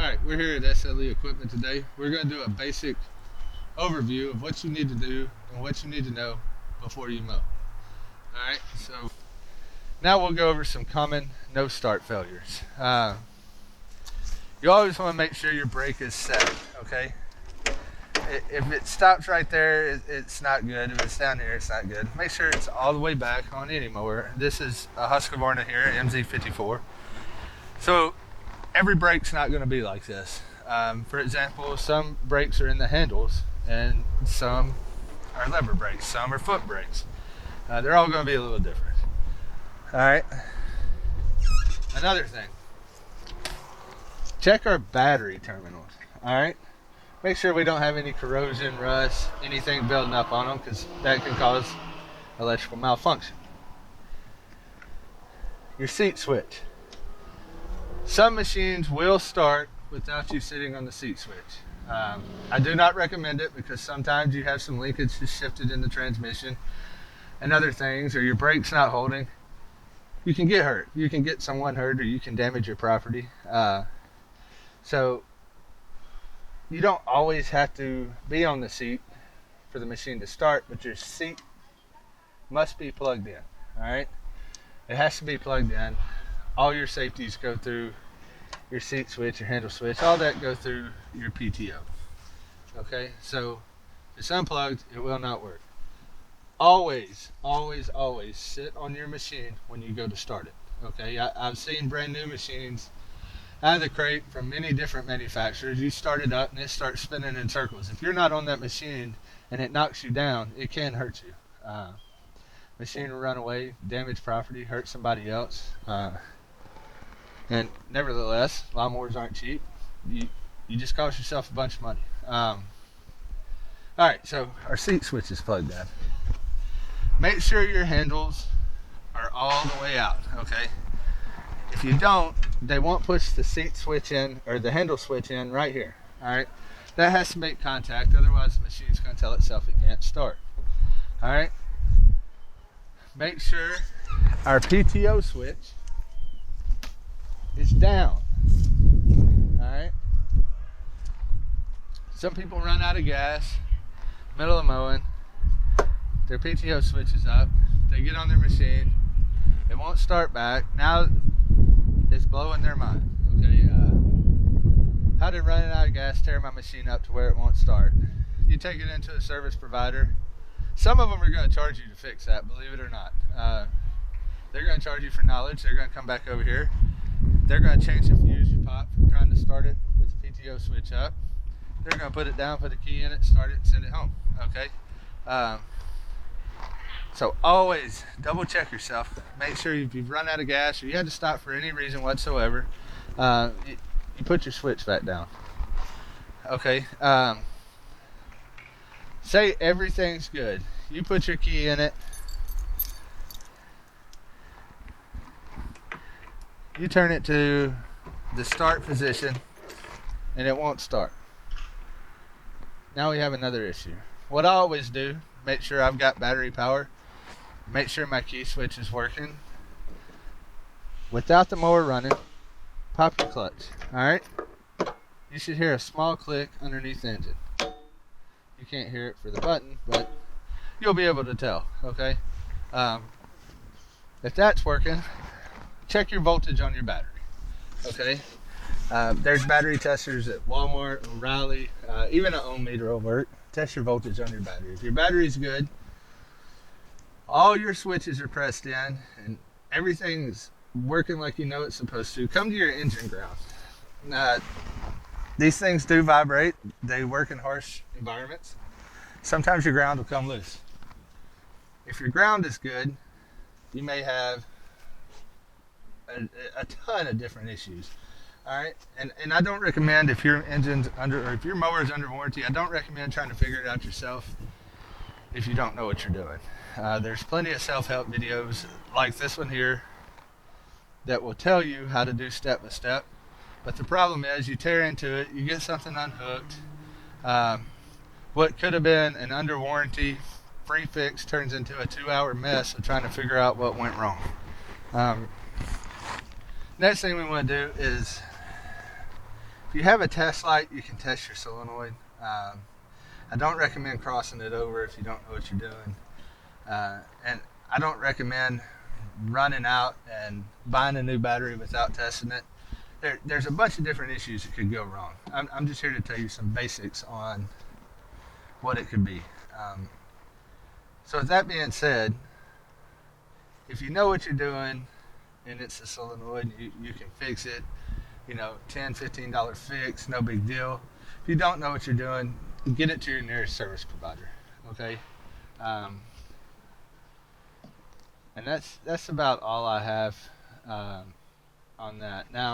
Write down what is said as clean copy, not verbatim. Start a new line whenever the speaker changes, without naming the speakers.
Alright, we're here at SLE Equipment today. We're going to do a basic overview of what you need to do and what you need to know before you mow. Alright, so now we'll go over some common no-start failures. You always want to make sure your brake is set, okay? If it stops right there, it's not good. If it's down here, it's not good. Make sure it's all the way back on any mower. This is a Husqvarna here, MZ54. So every brake's not going to be like this. For example, some brakes are in the handles and some are lever brakes, some are foot brakes. They're all going to be a little different. All right. Another thing, check our battery terminals. All right. Make sure we don't have any corrosion, rust, anything building up on them, because that can cause electrical malfunction. Your seat switch. Some machines will start without you sitting on the seat switch. I do not recommend it because sometimes you have some linkage just shifted in the transmission and other things, or your brake's not holding. You can get hurt. You can get someone hurt, or you can damage your property. So you don't always have to be on the seat for the machine to start, but your seat must be plugged in. All right, it has to be plugged in. All your safeties go through your seat switch, your handle switch, all that go through your PTO. Okay, so if it's unplugged, it will not work. Always, always, always sit on your machine when you go to start it. Okay, I've seen brand new machines out of the crate from many different manufacturers. You start it up and it starts spinning in circles. If you're not on that machine and it knocks you down, it can hurt you. Machine will run away, damage property, hurt somebody else. And nevertheless, lawnmowers aren't cheap. You just cost yourself a bunch of money. Alright, so our seat switch is plugged in. Make sure your handles are all the way out, okay? If you don't, they won't push the seat switch in, or the handle switch in right here. Alright, that has to make contact, otherwise the machine's going to tell itself it can't start. Alright, make sure our PTO switch is down. Alright, some people run out of gas, middle of mowing, their PTO switch is up, they get on their machine, it won't start back. Now it's blowing their mind. Okay, how did running out of gas tear my machine up to where it won't start? You take it into a service provider. Some of them are going to charge you to fix that, believe it or not. They're going to charge you for knowledge. They're going to come back over here. They're going to change the fuse you popped from trying to start it with the PTO switch up. They're going to put it down, put the key in it, start it, and send it home. Okay. So always double check yourself. Make sure if you've run out of gas or you had to stop for any reason whatsoever, you put your switch back down. Okay. Say everything's good. You put your key in it. You turn it to the start position and it won't start. Now we have another issue. What I always do, make sure I've got battery power. Make sure my key switch is working. Without the mower running, pop your clutch. Alright? You should hear a small click underneath the engine. You can't hear it for the button, but you'll be able to tell. Okay? If that's working, check your voltage on your battery. Okay? There's battery testers at Walmart, O'Reilly, even an ohm meter will work. Test your voltage on your battery. If your battery's good, all your switches are pressed in and everything's working like you know it's supposed to, come to your engine ground. These things do vibrate. They work in harsh environments. Sometimes your ground will come loose. If your ground is good, you may have a ton of different issues. All right, and I don't recommend, if your engine's under, or if your mower is under warranty, I don't recommend trying to figure it out yourself if you don't know what you're doing. There's plenty of self-help videos like this one here that will tell you how to do step by step. But the problem is, you tear into it, you get something unhooked. What could have been an under warranty free fix turns into a 2-hour mess of trying to figure out what went wrong. Next thing we want to do is If you have a test light, you can test your solenoid. I don't recommend crossing it over if you don't know what you're doing. And I don't recommend running out and buying a new battery without testing it. There's a bunch of different issues that could go wrong. I'm just here to tell you some basics on what it could be. So with that being said, if you know what you're doing and it's a solenoid, you can fix it. You know, $10, $15 fix, no big deal. If you don't know what you're doing, get it to your nearest service provider. Okay. And that's about all I have on that. Now,